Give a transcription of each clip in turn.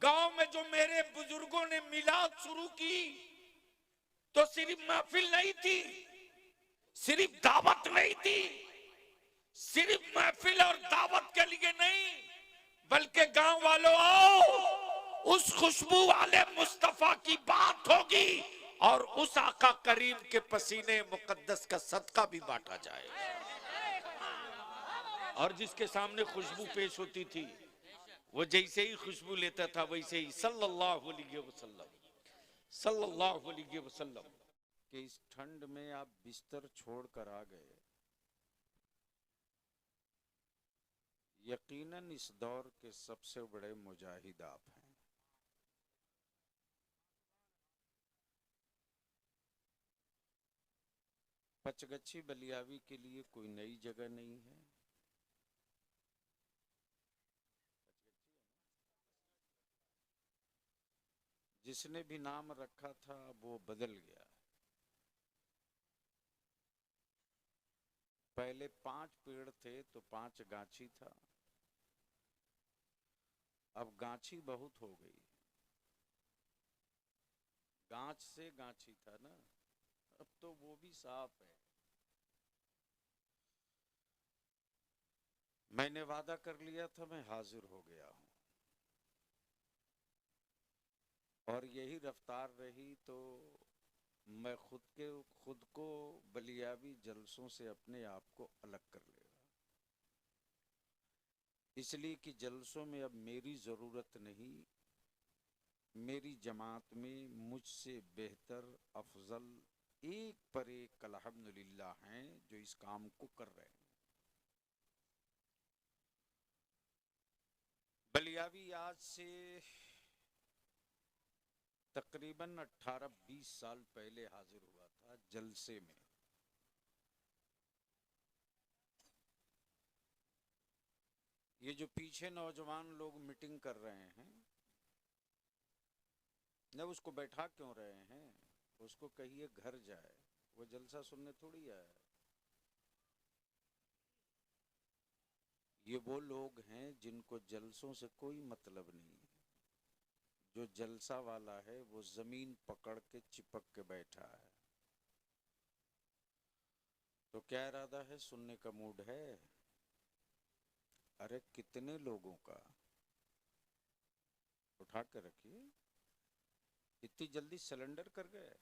गांव में जो मेरे बुजुर्गों ने मिलाद शुरू की तो सिर्फ महफिल नहीं थी, सिर्फ दावत नहीं थी, सिर्फ महफिल और दावत के लिए नहीं, बल्कि गांव वालों आओ, उस खुशबू वाले मुस्तफा की बात होगी और उस आका करीम के पसीने मुकद्दस का सदका भी बांटा जाएगा। और जिसके सामने खुशबू पेश होती थी वो जैसे ही खुशबू लेता था वैसे ही सल्लल्लाहु अलैहि वसल्लम कि इस ठंड में आप बिस्तर छोड़कर आ गए। यकीनन इस दौर के सबसे बड़े मुजाहिद आप हैं। पचगच्छी बलियावी के लिए कोई नई जगह नहीं है। जिसने भी नाम रखा था वो बदल गया। पहले 5 पेड़ थे तो 5 गाछी था, अब गाछी बहुत हो गई। गाछ से गाछी था ना, अब तो वो भी साफ है। मैंने वादा कर लिया था, मैं हाजिर हो गया हूं, और यही रफ्तार रही तो मैं खुद को बलियावी जलसों से अपने आप को अलग कर लेगा। इसलिए कि जलसों में अब मेरी जरूरत नहीं, मेरी जमात में मुझसे बेहतर अफजल एक पर एक अल्हम्दुलिल्लाह हैं जो इस काम को कर रहे हैं। बलियावी आज से तकरीबन 18-20 साल पहले हाजिर हुआ था जलसे में। ये जो पीछे नौजवान लोग मीटिंग कर रहे हैं न, उसको बैठा क्यों रहे हैं? उसको कहिए घर जाए, वो जलसा सुनने थोड़ी आया। ये वो लोग हैं जिनको जलसों से कोई मतलब नहीं है। जो जलसा वाला है वो जमीन पकड़ के चिपक के बैठा है। तो क्या इरादा है? सुनने का मूड है? अरे कितने लोगों का? उठा के रखिए। इतनी जल्दी सिलेंडर कर गए?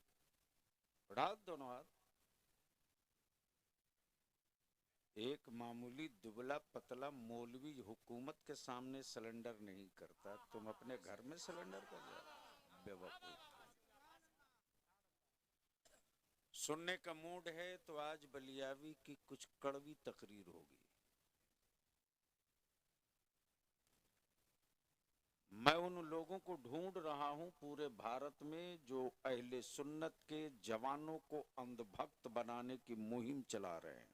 उठा दोनों हाथ। एक मामूली दुबला पतला मौलवी हुकूमत के सामने सिलेंडर नहीं करता, तुम अपने घर में सिलेंडर कर जाओ? बेवकूफ। सुनने का मूड है तो आज बलियावी की कुछ कड़वी तकरीर होगी। मैं उन लोगों को ढूंढ रहा हूं पूरे भारत में जो अहले सुन्नत के जवानों को अंधभक्त बनाने की मुहिम चला रहे हैं।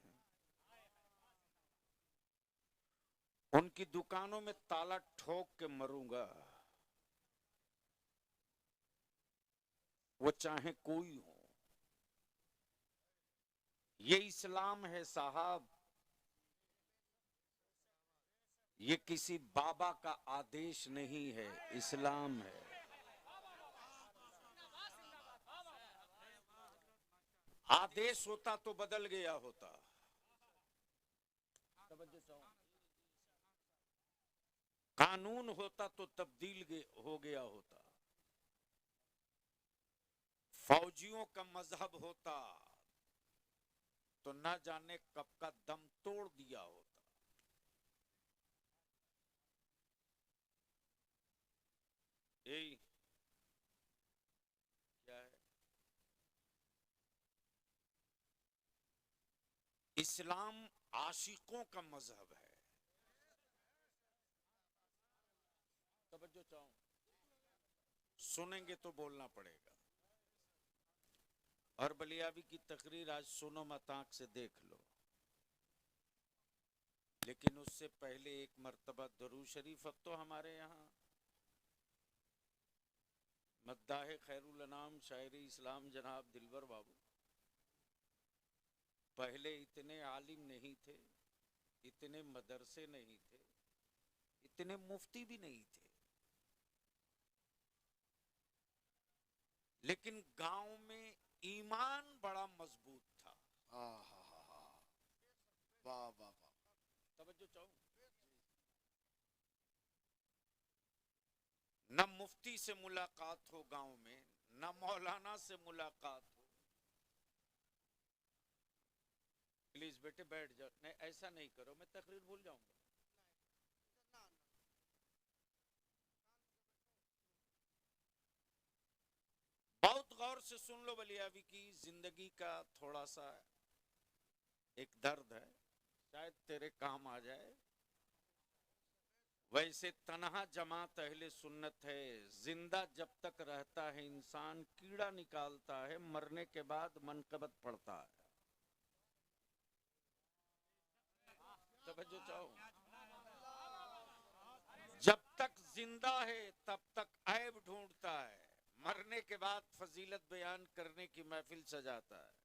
उनकी दुकानों में ताला ठोक के मरूंगा, वो चाहे कोई हो। ये इस्लाम है साहब, ये किसी बाबा का आदेश नहीं है, इस्लाम है। आदेश होता तो बदल गया होता। कानून होता तो तब्दील हो गया होता। फौजियों का मजहब होता तो न जाने कब का दम तोड़ दिया होता। यही क्या है? इस्लाम आशिकों का मजहब है। तवज्जो चाहूं, सुनेंगे तो बोलना पड़ेगा। और बलियावी की तकरीर आज सुनो मत, आंख से देख लो। लेकिन उससे पहले एक मर्तबा दरूद शरीफ। अब तो हमारे यहाँ मद्दाह खैरुल अनाम शायरी इस्लाम जनाब दिलवर बाबू पहले इतने आलिम नहीं थे, इतने मदरसे नहीं थे, इतने मुफ्ती भी नहीं थे। लेकिन गांव में ईमान बड़ा मजबूत था। वाह वाह वाह, तवज्जो चाहो। न मुफ्ती से मुलाकात हो गांव में, न मौलाना से मुलाकात हो। प्लीज बेटे बैठ जाओ। नहीं ऐसा नहीं करो, मैं तकरीर भूल जाऊंगा। बहुत गौर से सुन लो। बलियावी की जिंदगी का थोड़ा सा एक दर्द है, शायद तेरे काम आ जाए। वैसे तन्हा जमात अहले सुन्नत है। जिंदा जब तक रहता है इंसान कीड़ा निकालता है, मरने के बाद मनकबत पड़ता है। तवज्जो चाहो। जब तक जिंदा है तब तक ऐब ढूंढता है, मरने के बाद फजीलत बयान करने की महफिल सजाता है।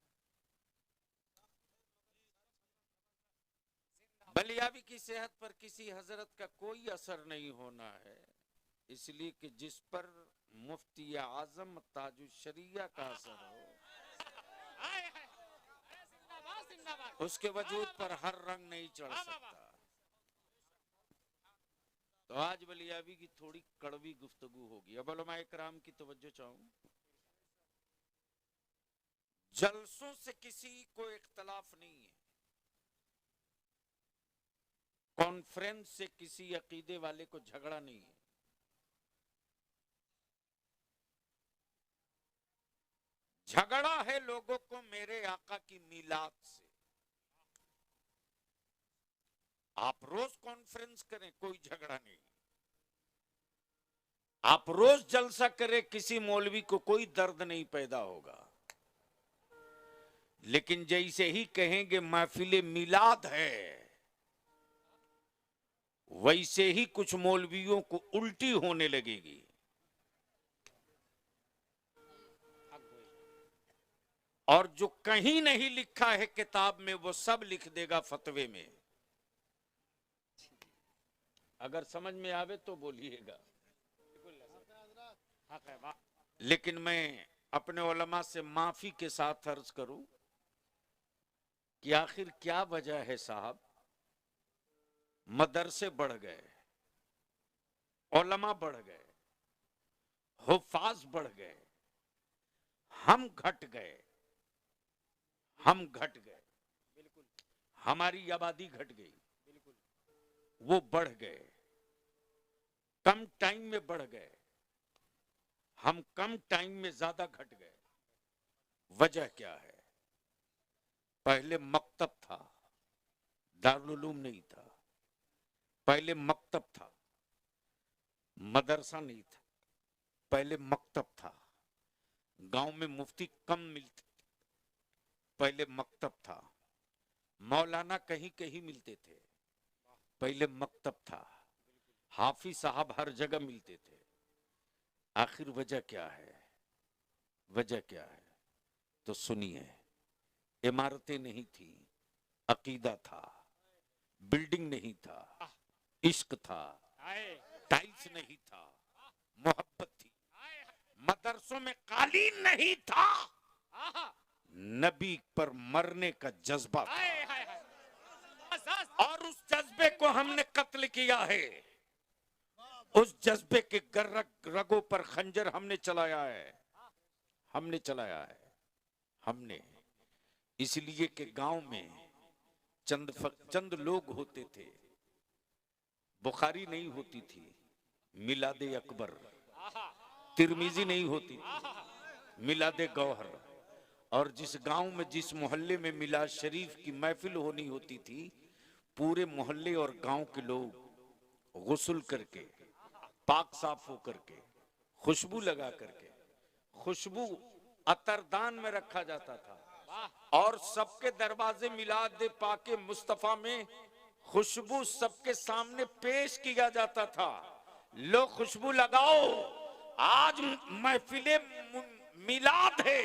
बलियावी की सेहत पर किसी हजरत का कोई असर नहीं होना है, इसलिए कि जिस पर मुफ्ती आजम ताजुश शरिया का असर हो, उसके वजूद पर हर रंग नहीं चढ़ सकता। तो आज बलियावी की थोड़ी कड़वी गुफ्तगू होगी। अब उलमाए किराम की तवज्जो चाहूं। जलसों से किसी को इख्तलाफ नहीं है, कॉन्फ्रेंस से किसी अकीदे वाले को झगड़ा नहीं है। झगड़ा है लोगों को मेरे आका की मीलाद से। आप रोज कॉन्फ्रेंस करें, कोई झगड़ा नहीं। आप रोज जलसा करें, किसी मौलवी को कोई दर्द नहीं पैदा होगा। लेकिन जैसे ही कहेंगे महफिल मीलाद है, वैसे ही कुछ मौलवियों को उल्टी होने लगेगी। और जो कहीं नहीं लिखा है किताब में, वो सब लिख देगा फतवे में। अगर समझ में आवे तो बोलिएगा। लेकिन मैं अपने उलमा से माफी के साथ अर्ज करूं कि आखिर क्या वजह है साहब। मदरसे बढ़ गए, उलमा बढ़ गए, हुफ्फाज बढ़ गए, हम घट गए। हम घट गए, हमारी आबादी घट गई, वो बढ़ गए। कम टाइम में बढ़ गए, हम कम टाइम में ज्यादा घट गए। वजह क्या है? पहले मकतब था, दारुल उलूम नहीं था। पहले मकतब था, मदरसा नहीं था। पहले मकतब था, गांव में मुफ्ती कम मिलते थे। पहले मकतब था, मौलाना कहीं कहीं मिलते थे। पहले मकतब था, हाफिज साहब हर जगह मिलते थे। आखिर वजह क्या है? वजह क्या है? तो सुनिए। इमारतें नहीं थी, अकीदा था। बिल्डिंग नहीं था, इश्क था। टाइल्स नहीं था, मोहब्बत थी। मदरसों में कालीन नहीं था, नबी पर मरने का जज्बा था। और उस जज्बे को हमने कत्ल किया है। उस जज्बे के रगों पर खंजर हमने चलाया है। हमने चलाया है। हमने इसलिए कि गांव में चंद लोग होते थे। बुखारी नहीं होती थी, मिलादे अकबर। तिरमिजी नहीं होती थी, मिलादे गौहर। और जिस गांव में, जिस मोहल्ले में मिलाद शरीफ की महफिल होनी होती थी, पूरे मोहल्ले और गांव के लोग गुस्ल करके, पाक साफ हो करके, खुशबू लगा करके, खुशबू अतरदान में रखा जाता था। और सबके दरवाजे मिलाद पाके मुस्तफा में खुशबू सबके सामने पेश किया जाता था। लो खुशबू लगाओ, आज महफिले मिलाद है।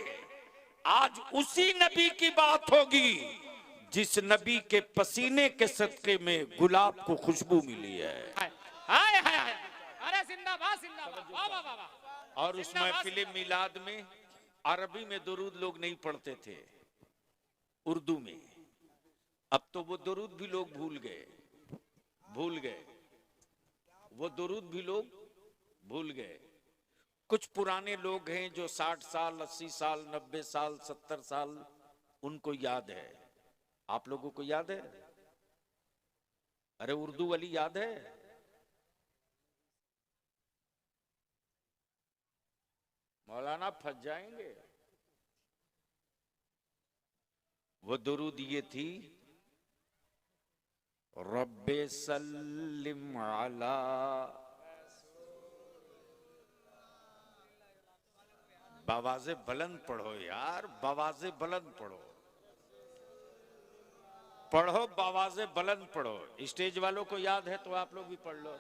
आज उसी नबी की बात होगी जिस नबी के पसीने के सदके में गुलाब को खुशबू मिली है। अरे जिंदाबाद जिंदाबाद, वाह वाह वाह। और उस महफिल मिलाद में अरबी में दुरूद लोग नहीं पढ़ते थे, उर्दू में। अब तो वो दुरूद भी लोग भूल गए, वो दुरूद भी लोग भूल गए। कुछ पुराने लोग हैं जो 60 साल, 80 साल, 90 साल, 70 साल, उनको याद है। आप लोगों को याद है? अरे उर्दू वाली याद है? मौलाना फंस जाएंगे। वो दुरूद ये थी, रब्बे सल्लिम अला, बवाज़े बुलंद पढ़ो यार, बवाज़े बुलंद पढ़ो, पढ़ो बवाज़े बुलंद पढ़ो। स्टेज वालों को याद है तो आप लोग भी पढ़ लो।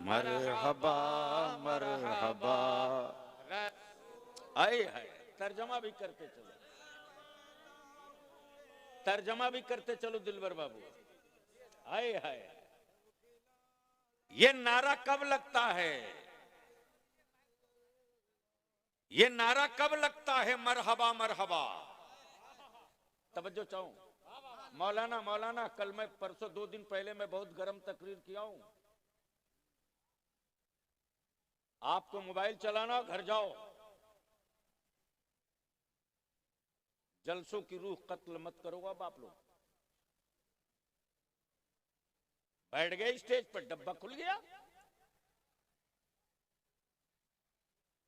मरहबा मरहबा, आए है। तर्जमा भी करते चलो, तर्जमा भी करते चलो दिलबर बाबू। आए है। ये नारा कब लगता है? ये नारा कब लगता है? मरहबा मरहबा। तवज्जो चाहूं मौलाना, मौलाना कल मैं परसों 2 दिन पहले मैं बहुत गर्म तकरीर किया हूं। आपको मोबाइल चलाना, घर जाओ, जलसों की रूह कत्ल मत करो। अब आप लोग बैठ गए स्टेज पर, डब्बा खुल गया,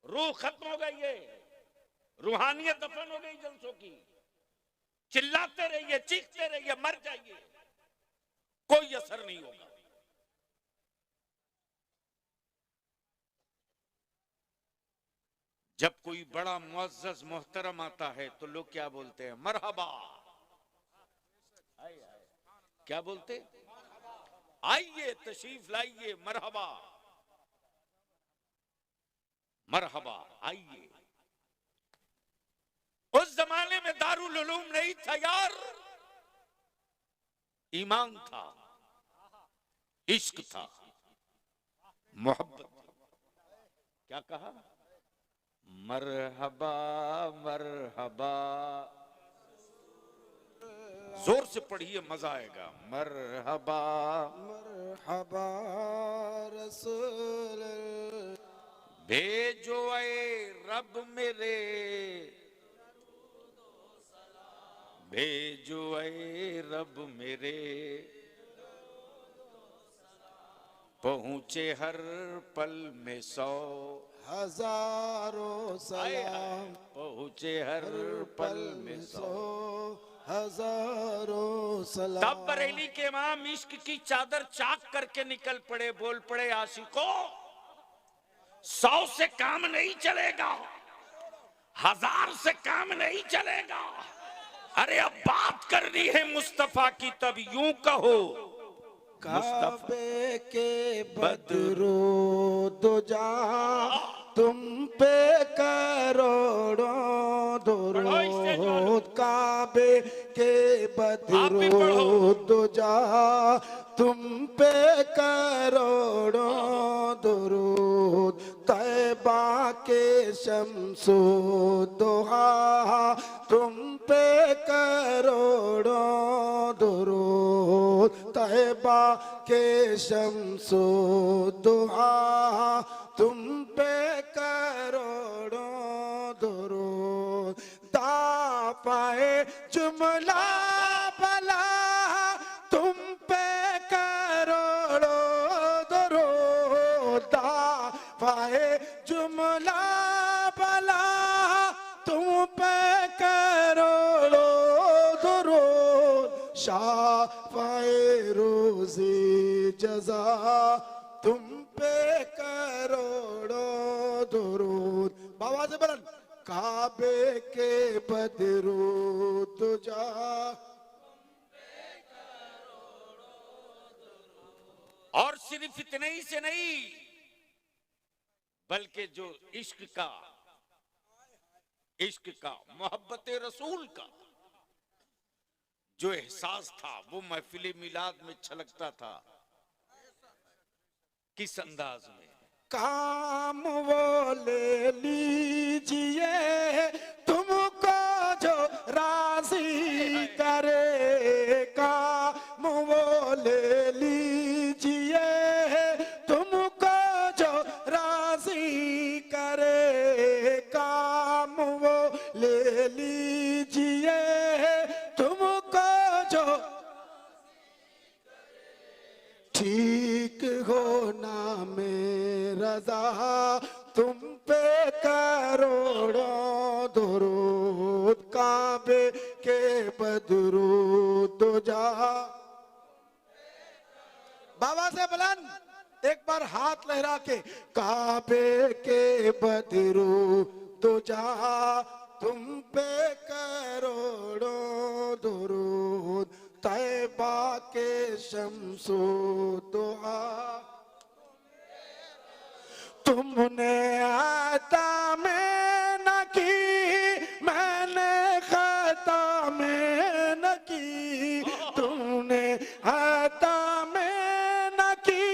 रूह खत्म हो गई है, रूहानियत दफन हो गई जलसों की। चिल्लाते रहिए, चीखते रहिए, मर जाइए, कोई असर नहीं होगा। जब कोई बड़ा मुअज़्ज़ज़ मोहतरम आता है तो लोग क्या बोलते हैं? मरहबा। क्या बोलते? आइए, तशरीफ लाइए, मरहबा मरहबा, आइए। उस जमाने में दारुल उलूम नहीं था यार, ईमान था, इश्क था, मोहब्बत था। क्या कहा? मरहबा मरहबा, जोर से पढ़िए, मजा आएगा। मरहबा मरहबा रसूल, भेजो ऐ रब मेरे, भेजो ऐ रब मेरे, पहुंचे हर पल में 100 हजारों सलाम, पहुंचे हर पल में 100 हजारों सलाम। तब बरेली के इमाम इश्क की चादर चाक करके निकल पड़े, बोल पड़े, आशिकों 100 से काम नहीं चलेगा, 1000 से काम नहीं चलेगा। अरे अब बात करनी है मुस्तफा की, तब यूं कहो, काबे के बदरो दुजा, तुम पे करोड़ों दुरूद। काबे के बदरो दुजा, तुम पे करोड़ों दुरूद। तैबा के शम्सो दुहा, तुम पे करोड़ों दुरूद। तैबा के शम्सो दुहा, तुम पे करोड़ों दुरूद। दाफ़ाए जुमला भला, तुम पे करोड़ों दुरूद। दाफ़ाए जुमला भला, तुम पे करोड़ों दुरूद। शाफ़ाए रोज़ी जज़ा, तुम पे करोड़ों दुरूद। बाबा से बुलंद, काबे के बदरू तुझा, और सिर्फ इतने ही से नहीं, बल्कि जो इश्क का मोहब्बत रसूल का जो एहसास था, वो महफिल मिलाद में छलकता था। किस अंदाज में? काम वो ले लीजिए तुमको जो राजी करे, काम वो ले लीजिए तुमको जो राजी करे, काम वो ले लीजिए तुमको जो ठीक हो ना मेरा तुम पे करोड़ों दुरूद, काबे के बदरूद तो जा। बाबा से बुलंद एक बार हाथ लहरा के, काबे के बदरूद तो जा, तुम पे करोड़ों दुरूद, तैबा के शम्सो दुआ, तुमने आता में न की मैंने खता में न की, तुमने आता में न की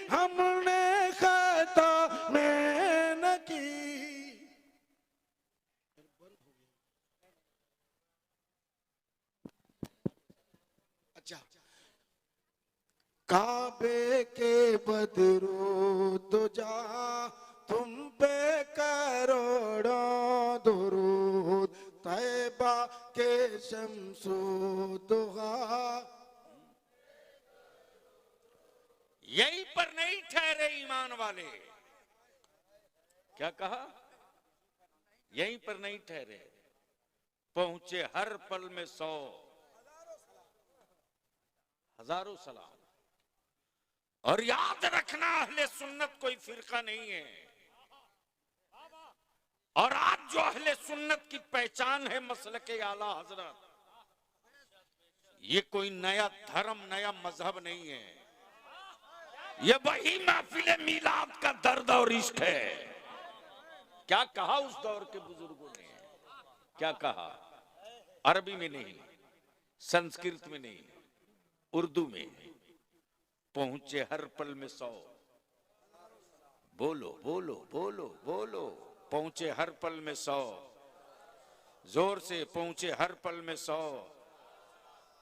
हमने खता में न की। अच्छा, काबे के बदरू तो जा, तुम पे करोड़ों दुरूद, तैबा के शम्सो दुआ। यहीं पर नहीं ठहरे ईमान वाले, क्या कहा? यहीं पर नहीं ठहरे, पहुंचे हर पल में 100 हजारों सलाम। और याद रखना, अहले सुन्नत कोई फिरका नहीं है। और आज जो अहले सुन्नत की पहचान है मसलके आला हजरत, ये कोई नया धर्म नया मजहब नहीं है, ये वही महफिल मिलाद का दर्द और इश्क है। क्या कहा उस दौर के बुजुर्गों ने, क्या कहा? अरबी में नहीं, संस्कृत में नहीं, उर्दू में, पहुंचे हर पल में 100। बोलो बोलो बोलो बोलो, पहुंचे हर पल में 100, जोर से पहुंचे हर पल में 100,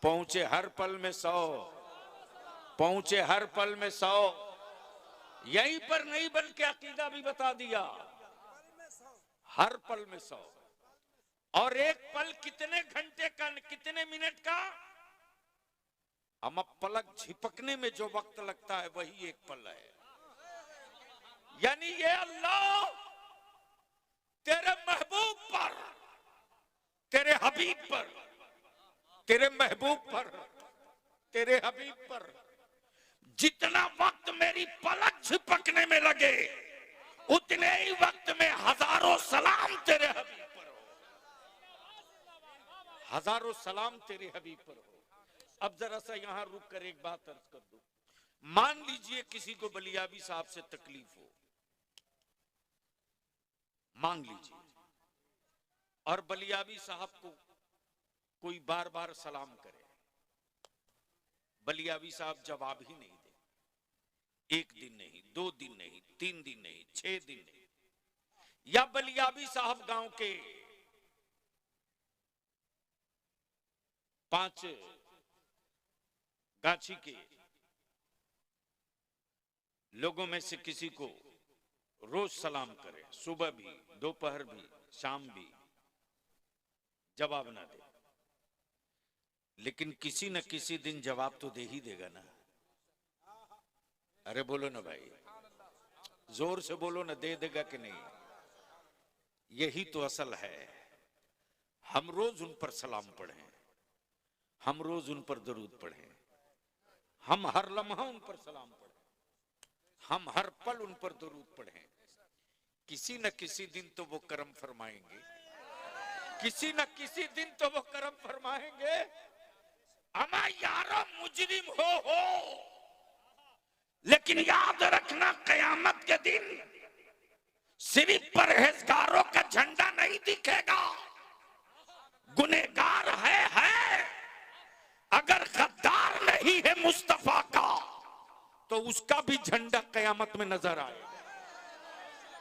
पहुंचे हर पल में 100, पहुंचे हर पल में 100। यहीं पर नहीं बल्कि अकीदा भी बता दिया, हर पल में 100। और एक पल कितने घंटे का, कितने मिनट का? हम अब पलक झिपकने में जो वक्त लगता है वही एक पल है। यानी ये अल्लाह तेरे महबूब पर, तेरे हबीब पर, तेरे महबूब पर, तेरे हबीब पर जितना वक्त मेरी पलक झिपकने में लगे, उतने ही वक्त में हजारों सलाम तेरे हबीब पर हो, हजारों सलाम तेरे हबीब पर हो। अब जरा सा यहां रुक कर एक बात अर्ज कर दूं। मान लीजिए किसी को बलियाबी साहब से तकलीफ हो, मान लीजिए, और बलियाबी साहब को कोई बार बार सलाम करे, बलियाबी साहब जवाब ही नहीं दे, 1 दिन नहीं, 2 दिन नहीं, 3 दिन नहीं, 6 दिन नहीं, या बलियाबी साहब गांव के 5 गाछी के लोगों में से किसी को रोज सलाम करे, सुबह भी, दोपहर भी, शाम भी, जवाब ना दे, लेकिन किसी न किसी दिन जवाब तो दे ही देगा ना। अरे बोलो ना भाई, जोर से बोलो ना, दे देगा कि नहीं? यही तो असल है। हम रोज उन पर सलाम पढ़ें, हम रोज उन पर दरूद पढ़ें, हम हर लम्हा उन पर सलाम पढ़ें, हम हर पल उन पर दरूद पढ़ें। किसी न किसी दिन तो वो करम फरमाएंगे, किसी न किसी दिन तो वो करम फरमाएंगे। अमा यारो मुजरिम हो, लेकिन याद रखना कयामत के दिन सिर्फ परहेजगारों का झंडा नहीं दिखेगा। गुनहगार है, अगर गद्दार नहीं है मुस्तफा का, तो उसका भी झंडा कयामत में नजर आएगा।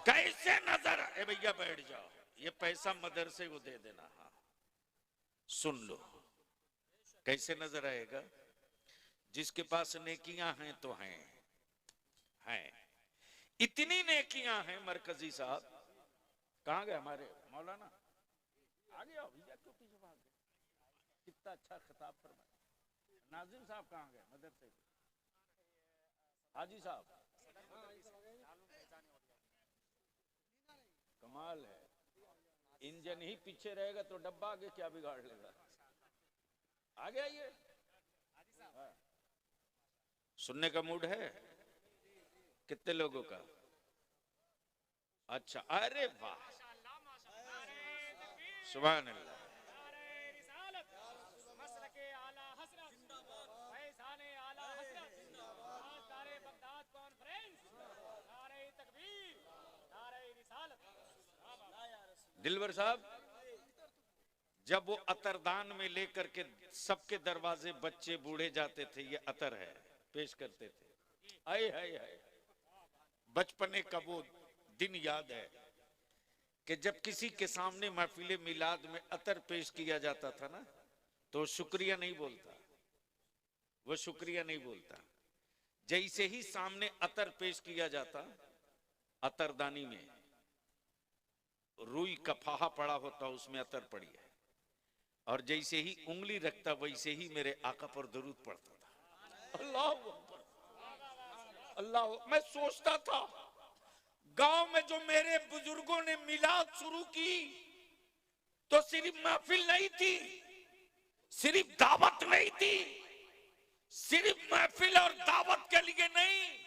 कैसे नजर, ए भैया बैठ जाओ, ये पैसा मदरसे को दे देना। हाँ सुन लो, कैसे नजर आएगा? जिसके पास नेकियां हैं तो हैं। इतनी नेकियां हैं, मरकजी साहब कहां गए हमारे मौलाना? आ गया भैया, क्यों पीछे भाग गए? कितना अच्छा खिताब फरमाया। नाजिम साहब कहां गए मदरसे के? हाजी साहब कमाल है, इंजन ही पीछे रहेगा तो डब्बा आगे क्या बिगाड़ लेगा? आ गया ये। हाँ। सुनने का मूड है? कितने लोगों का? अच्छा, अरे वाह, सुभान अल्लाह। दिलवर साहब, जब वो अतरदान में लेकर के सबके दरवाजे बच्चे बूढ़े जाते थे, ये अतर है, पेश करते थे। आए हाय हाय, बचपने का वो दिन याद है कि जब किसी के सामने महफिल मिलाद में अतर पेश किया जाता था ना, तो शुक्रिया नहीं बोलता, वो शुक्रिया नहीं बोलता। जैसे ही सामने अतर पेश किया जाता, अतरदानी में रुई का फाहा पड़ा होता, उसमें अतर पड़ी है, और जैसे ही उंगली रखता वैसे ही मेरे आका पर दरूद पड़ता था। अल्लाह अल्लाह। मैं सोचता था, गांव में जो मेरे बुजुर्गों ने मिलाद शुरू की, तो सिर्फ महफिल नहीं थी, सिर्फ दावत नहीं थी, सिर्फ महफिल और दावत के लिए नहीं,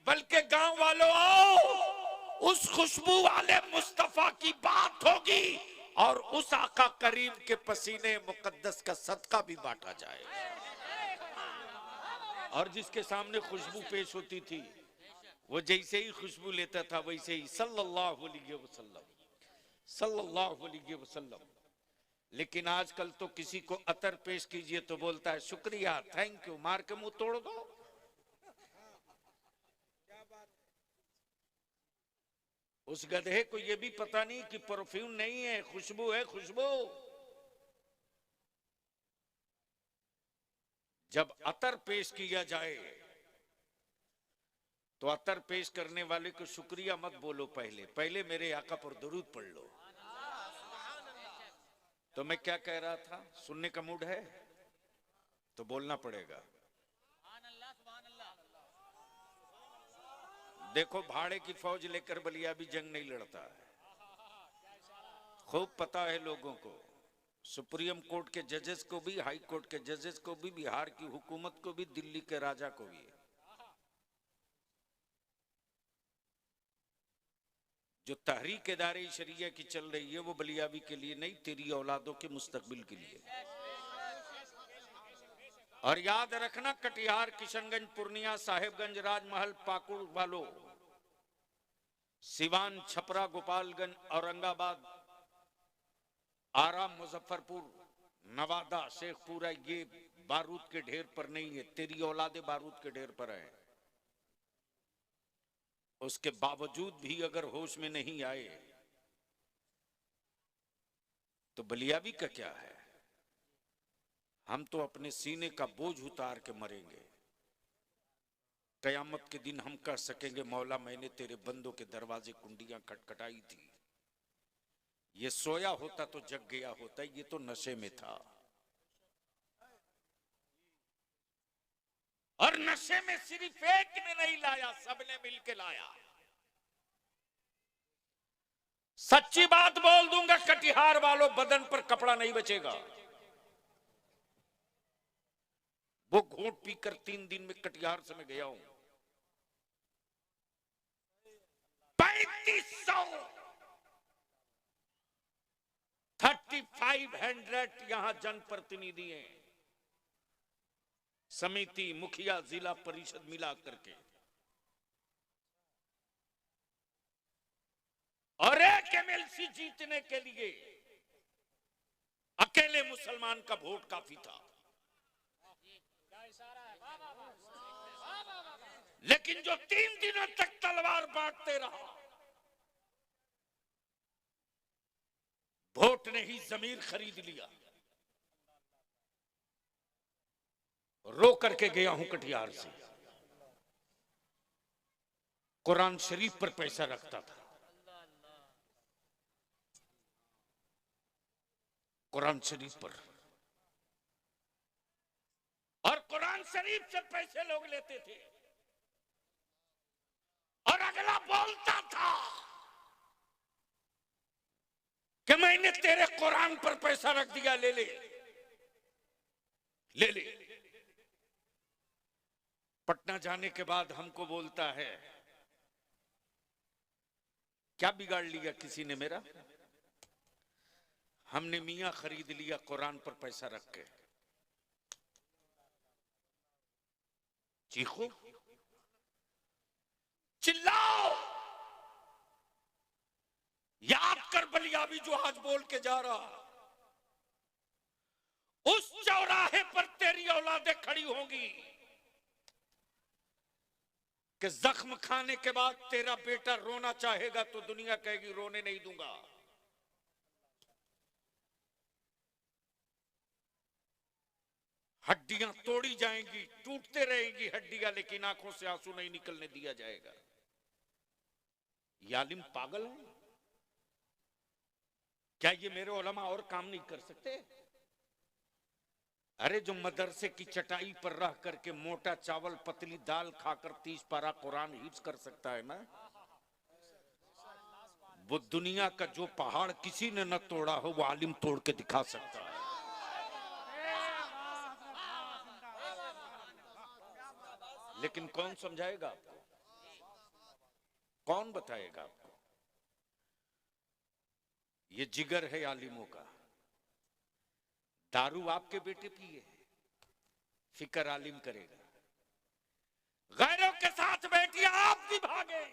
बल्कि गांव वालों आओ, उस खुशबू वाले मुस्तफा की बात होगी और उस आका करीम के पसीने मुकद्दस का सदका भी बांटा जाएगा। और जिसके सामने खुशबू पेश होती थी, वो जैसे ही खुशबू लेता था वैसे ही सल्लल्लाहु अलैहि वसल्लम, सल्लल्लाहु अलैहि वसल्लम। लेकिन आजकल तो किसी को अतर पेश कीजिए तो बोलता है शुक्रिया, थैंक यू, मार के मुंह तोड़ दो। उस गधे को ये भी पता नहीं कि परफ्यूम नहीं है, खुशबू है, खुशबू। जब अतर पेश किया जाए तो अतर पेश करने वाले को शुक्रिया मत बोलो, पहले मेरे आका पर दुरूद पढ़ लो। तो मैं क्या कह रहा था? सुनने का मूड है तो बोलना पड़ेगा। देखो, भाड़े की फौज लेकर बलिया भी जंग नहीं लड़ता है, खूब पता है लोगों को, सुप्रीम कोर्ट के जजेस को भी, हाई कोर्ट के जजेस को भी, बिहार की हुकूमत को भी, दिल्ली के राजा को भी। जो तहरीक दारे शरिया की चल रही है वो बलियावी के लिए नहीं, तेरी औलादों के मुस्तकबिल के लिए। और याद रखना, कटिहार, किशनगंज, पूर्णिया, साहेबगंज, राजमहल, पाकुड़ वालों, सिवान, छपरा, गोपालगंज, औरंगाबाद, आरा, मुजफ्फरपुर, नवादा, शेखपुरा, ये बारूद के ढेर पर नहीं है, तेरी औलादे बारूद के ढेर पर है। उसके बावजूद भी अगर होश में नहीं आए तो बलियावी का क्या है? हम तो अपने सीने का बोझ उतार के मरेंगे। कयामत के दिन हम कह सकेंगे, मौला मैंने तेरे बंदों के दरवाजे कुंडियां खटखटाई थी, ये सोया होता तो जग गया होता, ये तो नशे में था। और नशे में सिर्फ एक ने नहीं लाया, सबने मिलके लाया। सच्ची बात बोल दूंगा, कटिहार वालों, बदन पर कपड़ा नहीं बचेगा। वो घूंट पीकर 3 दिन में कटिहार से मैं गया हूं, 3500 यहां जनप्रतिनिधि हैं, समिति, मुखिया, जिला परिषद मिला करके, और एक एमएलसी जीतने के लिए अकेले मुसलमान का वोट काफी था। लेकिन जो 3 दिनों तक तलवार बांटते रहा, वोट ने ही जमीर खरीद लिया। रो करके गया हूं कटिहार से, कुरान शरीफ पर पैसा रखता था, कुरान शरीफ पर, और कुरान शरीफ से पैसे लोग लेते थे, और अगला बोलता था कि मैंने तेरे कुरान पर पैसा रख दिया, ले ले ले ले। पटना जाने के बाद हमको बोलता है, क्या बिगाड़ लिया किसी ने मेरा? हमने मियां खरीद लिया कुरान पर पैसा रख के। चीखो, चिल्लाओ, याद कर बलियाबी जो आज बोल के जा रहा, उस चौराहे पर तेरी औलादें खड़ी होंगी कि जख्म खाने के बाद तेरा बेटा रोना चाहेगा तो दुनिया कहेगी रोने नहीं दूंगा। हड्डियां तोड़ी जाएंगी, टूटते रहेंगी हड्डियां, लेकिन आंखों से आंसू नहीं निकलने दिया जाएगा। ये आलिम पागल है क्या? ये मेरे उलमा और काम नहीं कर सकते? अरे जो मदरसे की चटाई पर रह करके मोटा चावल पतली दाल खाकर 30 पारा कुरान हिफ्ज कर सकता है ना, वो दुनिया का जो पहाड़ किसी ने न तोड़ा हो वो आलिम तोड़ के दिखा सकता है। लेकिन कौन समझाएगा आपको? कौन बताएगा आपको? ये जिगर है आलिमों का। दारू आपके बेटे पिए, फिक्र आलिम करेगा। गैरों के साथ बैठिए, आप भी भागे,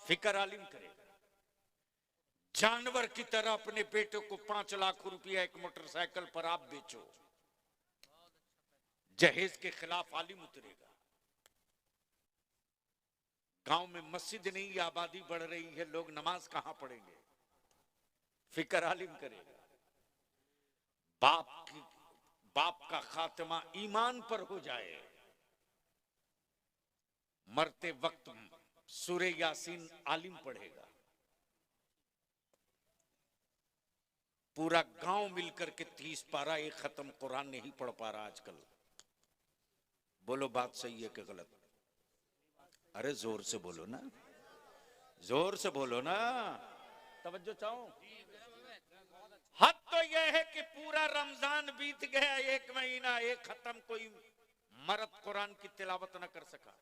फिक्र आलिम करेगा। जानवर की तरह अपने बेटे को 5 लाख रुपया एक मोटरसाइकिल पर आप बेचो, जहेज के खिलाफ आलिम उतरेगा। गांव में मस्जिद नहीं, आबादी बढ़ रही है, लोग नमाज कहां पढ़ेंगे? फिक्र आलिम करेगा। बाप का खात्मा ईमान पर हो जाए, मरते वक्त सूरे यासीन आलिम पढ़ेगा। पूरा गांव मिलकर के 30 पारा एक खत्म कुरान नहीं पढ़ पा रहा आजकल। बोलो बात सही है कि गलत? अरे जोर से बोलो ना, जोर से बोलो ना, तवज्जो चाहो। हद तो यह है कि पूरा रमजान बीत गया, 1 महीना एक खत्म, कोई मर्द कुरान की तिलावत न कर सका।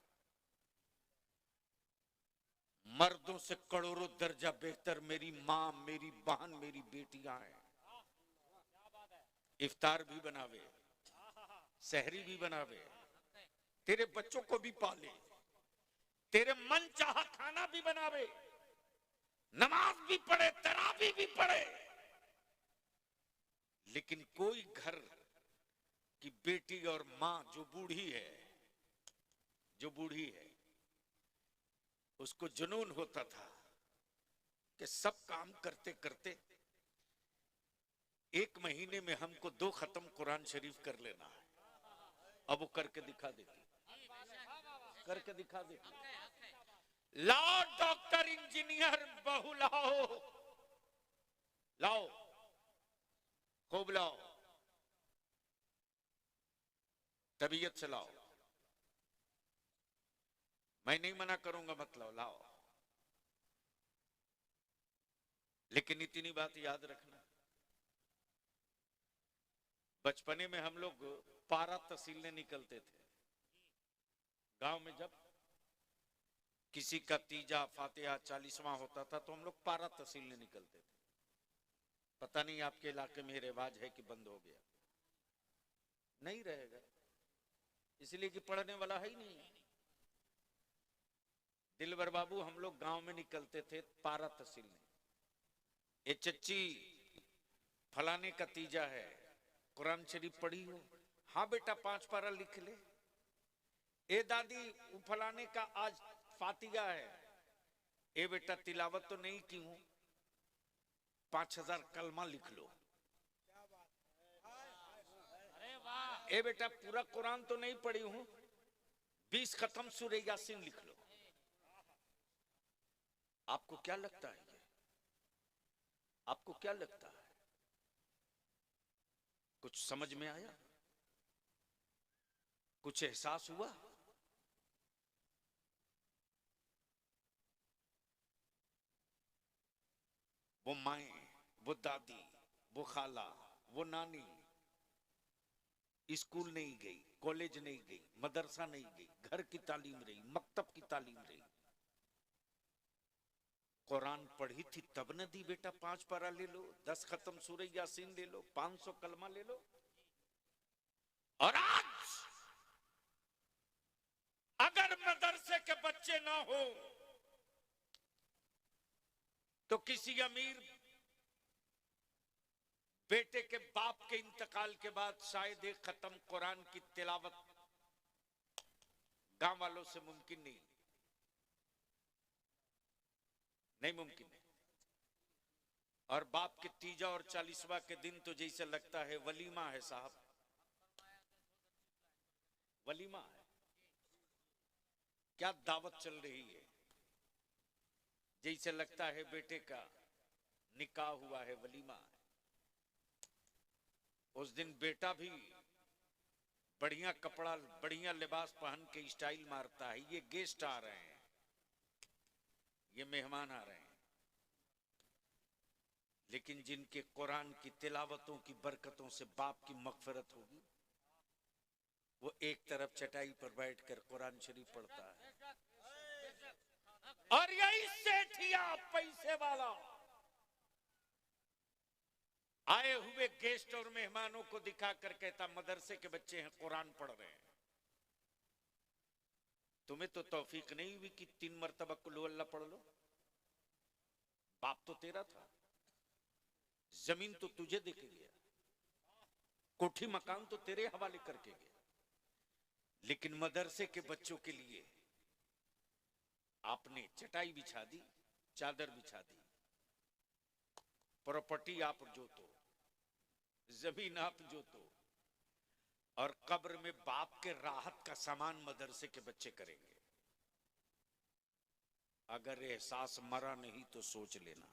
मर्दों से करोड़ों दर्जा बेहतर मेरी मां, मेरी बहन, मेरी बेटियां हैं। इफ्तार भी बनावे, सहरी भी बनावे, तेरे बच्चों को भी पाले, तेरे मन चाहा खाना भी बनावे, नमाज भी पढ़े, तरावी भी पढ़े। लेकिन कोई घर की बेटी और मां जो बूढ़ी है, उसको जुनून होता था कि सब काम करते करते 1 महीने में हमको 2 खत्म कुरान शरीफ कर लेना है। अब वो करके दिखा देती, करके दिखा देती। लाओ डॉक्टर इंजीनियर बहू लाओ, लाओ खूब लाओ, तबीयत से लाओ, मैं नहीं मना करूंगा, मत लाओ, लाओ। लेकिन इतनी बात याद रखना, बचपने में हम लोग पारा तहसीलने निकलते थे। गांव में जब किसी का तीजा फातिहा 40वां होता था तो हम लोग पारा तहसीलने निकलते थे। पता नहीं आपके इलाके में रिवाज है कि बंद हो गया? नहीं रहेगा, इसलिए कि पढ़ने वाला है ही नहीं। दिलवर बाबू, हम लोग गांव में निकलते थे पारा तहसीलने। ये चच्ची फलाने का तीजा है, कुरान शरीफ पढ़ी हो? हाँ बेटा 5 पारा लिख ले। ए दादी वो फलाने का आज फातिहा है, ए बेटा तिलावत तो नहीं की हूं? 5000 कलमा लिख लो। ए बेटा पूरा कुरान तो नहीं पढ़ी हूं, 20 खत्म सूरह यासीन लिख लो। आपको क्या लगता है ये? आपको क्या लगता है? कुछ समझ में आया? कुछ एहसास हुआ? वो माएं, वो दादी, वो खाला, वो नानी स्कूल नहीं गई, कॉलेज नहीं गई, मदरसा नहीं गई, घर की तालीम रही, मकतब की तालीम रही, कुरान पढ़ी थी तब न दी बेटा 5 पारा ले लो, 10 खत्म सूरह यासीन ले लो, 500 कलमा ले लो। और आज अगर मदरसे के बच्चे ना हो तो किसी अमीर बेटे के बाप के इंतकाल के बाद शायद एक खत्म कुरान की तिलावत गांव वालों से मुमकिन नहीं, नहीं मुमकिन है। और बाप के तीजा और 40वां के दिन तो जैसे लगता है वलीमा है साहब, वलीमा है, क्या दावत चल रही है, जैसे लगता है बेटे का निकाह हुआ है, वलीमा है। उस दिन बेटा भी बढ़िया कपड़ा बढ़िया लिबास पहन के स्टाइल मारता है, ये गेस्ट आ रहे हैं, ये मेहमान आ रहे हैं। लेकिन जिनके कुरान की तिलावतों की बरकतों से बाप की मगफिरत होगी, वो एक तरफ चटाई पर बैठकर कुरान शरीफ पढ़ता है। और यही सेठिया पैसे वाला आए हुए गेस्ट और मेहमानों को दिखाकर कहता मदरसे के बच्चे हैं, कुरान पढ़ रहे हैं। तुम्हें तो तौफीक नहीं हुई कि 3 मरतबा कुल अल्लाह पढ़ लो। बाप तो तेरा था, जमीन तो तुझे देके गया, कोठी मकान तो तेरे हवाले करके गया, लेकिन मदरसे के बच्चों के लिए आपने चटाई बिछा दी, चादर बिछा दी, प्रॉपर्टी आप जोतो, जमीन आप जोतो, और कब्र में बाप के राहत का सामान मदरसे के बच्चे करेंगे। अगर एहसास मरा नहीं तो सोच लेना।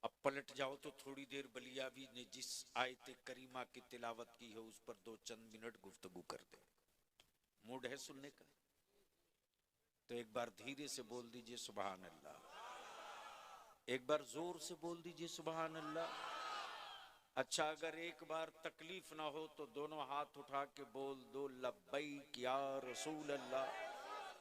अब पलट जाओ तो थोड़ी देर बलियावी ने जिस आयत करीमा की तिलावत की है उस पर 2 चंद मिनट गुफ्तगू कर दे। मूड है सुनने का? तो एक बार धीरे से बोल दीजिए सुभान अल्लाह, एक बार जोर से बोल दीजिए सुभान अल्लाह। अच्छा, अगर एक बार तकलीफ ना हो तो दोनों हाथ उठा के बोल दो लब्बैक या रसूल अल्लाह।